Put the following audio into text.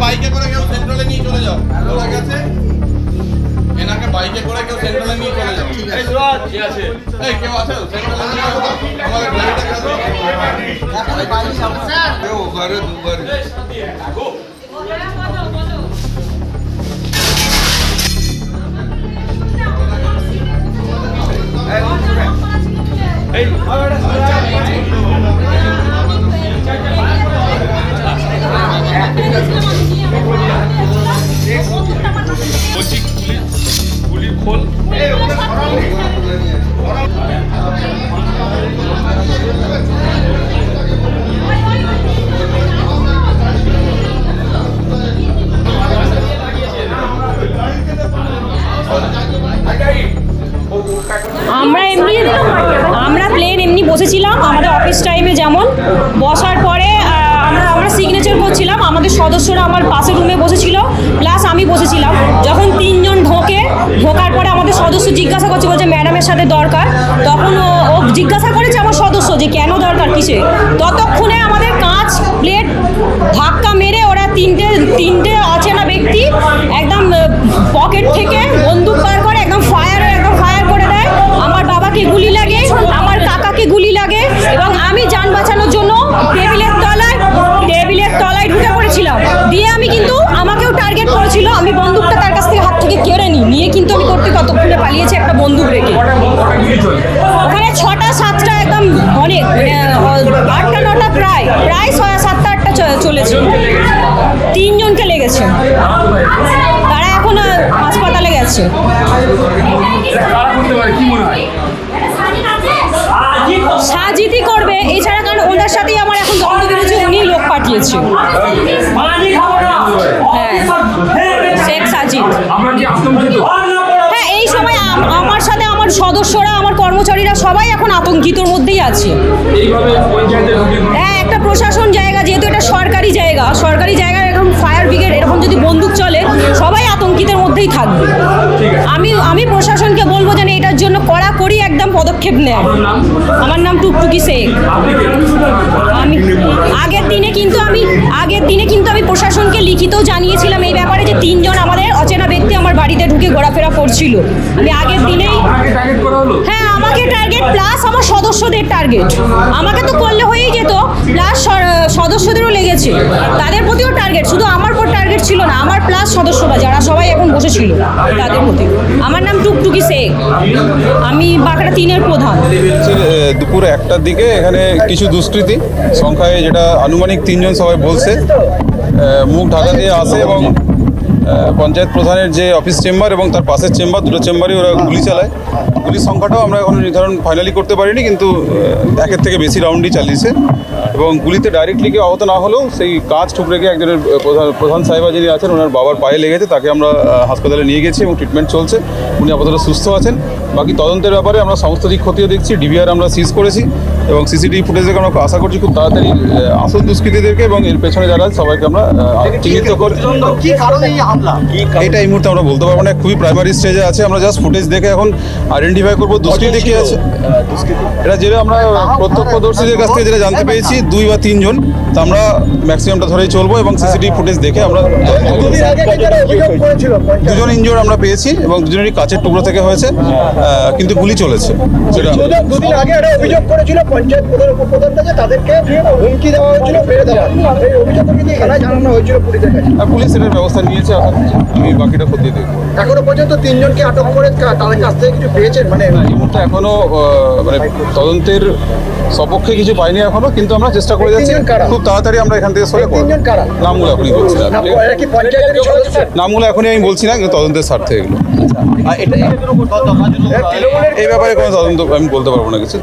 বাইকে করে কেউ সেন্ট্রালে নিয়ে চলে যাও, এনাকে বাইকে করে কেউ সেন্ট্রালে নিয়ে চলে যাও। এই সুরাজ কি আছে? এই কেউ আছে সেন্ট্রালে নিয়ে যাও আমাদের গাড়িটা কাছে। এখন বাইক সামনে স্যার কেউ ঘরে দুবারে আগো এই বলছি গুলি খোল। আমরা প্লেন এমনি বসেছিলাম আমাদের অফিস টাইমে, যেমন বসার পরে আমরা সিগনেচার করছিলাম, আমাদের সদস্যরা আমার পাশের রুমে বসেছিল, প্লাস আমি বসেছিলাম। যখন তিনজন ঢোকার পরে আমাদের সদস্য জিজ্ঞাসা করছে, বলছে ম্যাডামের সাথে দরকার। তখন ও জিজ্ঞাসা করেছে আমার সদস্য যে কেন দরকার, কিসে। ততক্ষণে আমাদের কাঁচ প্লেট ধাক্কা মেরে ওরা তিনটে অচেনা ব্যক্তি একদম পকেট থেকে বন্দুক বার করে একদম ফায়ার করে দেয়। আমার বাবাকে গুলি লাগে, আমার কাকাকে গুলি লাগে, এবং আমি যান বাঁচানোর জন্য টেবিলের তলায় ঢুকে পড়েছিলাম। দিয়ে আমি কিন্তু আমাকেও টার্গেট করেছিল, আমি বন্দুকটা তার কাছ থেকে হাত থেকে কেড়ে নিয়ে কিন্তু আমি ততক্ষণে পালিয়েছি একটা বন্দুক রেখে। ওখানে 6টা 7টা একদম অনেক, 8টা 9টা প্রায় 7টা 8টা চলেছে। 3 জনকে লেগেছে, তারা এখন হাসপাতালে গেছে। সাজিদই করবে, এছাড়া কারণ ওনার সাথেই আমার এখন দ্বন্দ্ব বেড়েছে, উনি লোক পাঠিয়েছে। হ্যাঁ, শেখ সাজিদ। হ্যাঁ, এই সময় আমার সাথে আমার সদস্যরা, আমার কর্মচারীরা সবাই এখন আতঙ্কিতর মধ্যেই আছে। হ্যাঁ, একটা প্রশাসন জায়গা, যেহেতু এটা সরকারি জায়গা এখন ফায়ার ব্রিগেড এরকম যদি বন্দুক চলে, সবাই আতঙ্কিতের মধ্যেই থাকবে। আমি প্রশাসনকে বলবো যেন এটার জন্য কড়াকড়ি একদম পদক্ষেপ নেয়। আমার নাম টুকটুকি শেখ। আমি আগের দিনে কিন্তু আমি প্রশাসনকে লিখিতও জানিয়েছিলাম এই ব্যাপারে, যে 3 জন আমাদের অচেনা ব্যক্তি আমার বাড়িতে ঢুকে ঘোরাফেরা করছিল। আমি আগের দিনেই, হ্যাঁ, আমাকে টার্গেট প্লাস আমার সদস্যদের টার্গেট। আমাকে তো করলে হয়েই যেত, প্লাস সদস্যদেরও লেগেছে, তাদের প্রতিও টার্গেট। শুধু আমার পর টার্গেট ছিল না, আমার প্লাস সদস্যরা যারা সবাই এখন বসেছিল তাদের প্রতি। আমার নাম টুকটুকি শেখ, আমি বাঁকড়া 3-এর প্রধান। দুপুর 1টার দিকে এখানে কিছু দুষ্কৃতী সংখ্যায়, যেটা আনুমানিক 3 জন সবাই বলছে, মুখ ঢাকা দিয়ে আসে এবং পঞ্চায়েত প্রধানের যে অফিস চেম্বার এবং তার পাশের চেম্বার, দুটো চেম্বারে ওরা গুলি চালায়। গুলির সংখ্যাটাও আমরা এখন নির্ধারণ ফাইনালি করতে পারিনি, কিন্তু 1-এর থেকে বেশি রাউন্ডই চালিয়েছে। এবং গুলিতে ডাইরেক্টলি কেউ আহত না হলেও সেই কাঁচ ঠুকরে গিয়ে একজনের প্রধান সাহেবা যিনি আছেন, ওনার বাবার পায়ে লেগেছে, তাকে আমরা হাসপাতালে নিয়ে গেছি এবং ট্রিটমেন্ট চলছে। উনি আপাতত সুস্থ আছেন। বাকি তদন্তের ব্যাপারে আমরা সমস্ত দিক খতিয়ে দেখছি, ডিভিআর আমরা সিজ করেছি এবং সিসিটিভি ফুটেজ দেখে আমরা আশা করছি খুব তাড়াতাড়ি আসল দুষ্কৃতীদেরকে এবং এর পেছনে যারা সবাইকে আমরা চিহ্নিত করে। এটা এই মুহূর্তে আমরা বলতে পারবো না, খুবই প্রাইমারি স্টেজে আছে। আমরা জাস্ট ফুটেজ দেখে এখন আইডেন্টিফাই করবো দুষ্কৃতী কে আছে। এটা যেটা আমরা প্রত্যক্ষদর্শীদের কাছ থেকে যেটা জানতে পেরেছি 2 বা 3 জন, তা আমরা ম্যাক্সিমামটা ধরেই চলবো এবং সিসিটিভি ফুটেজ দেখে আমরা 2 জন ইনজোর আমরা পেয়েছি এবং 2 জনেরই কাচের টুকরো থেকে হয়েছে, কিন্তু গুলি চলেছে। সেটা 2 দিন আগে একটা অভিযোগ করেছিল পঞ্চায়েত প্রধানটা, যে তাদেরকে হুমকি দেওয়া হয়েছিল মেরে দেওয়া। এই অভিযোগটা কিন্তু থানায় জানানো হয়েছিল পুলিশের কাছে। পুলিশ সেটার ব্যবস্থা নিয়েছে, আমি বাকিটা খতিয়ে দেখবো। এখনো পর্যন্ত 3 জনকে আটক করে তাদের কাছ থেকে কিছু পেয়েছেন? মানে এই মুহূর্তে এখনো তদন্তের সপক্ষে কিছু পাইনি এখনো, কিন্তু আমরা চেষ্টা করে যাচ্ছি খুব তাড়াতাড়ি আমরা এখান থেকে সরে পড়ব। নামগুলো এখনই বলছি না, নামগুলো এখনই আমি বলছি না, কিন্তু তদন্তের স্বার্থে এগুলো। এই ব্যাপারে কোনো তদন্ত আমি বলতে পারবো না কিছু।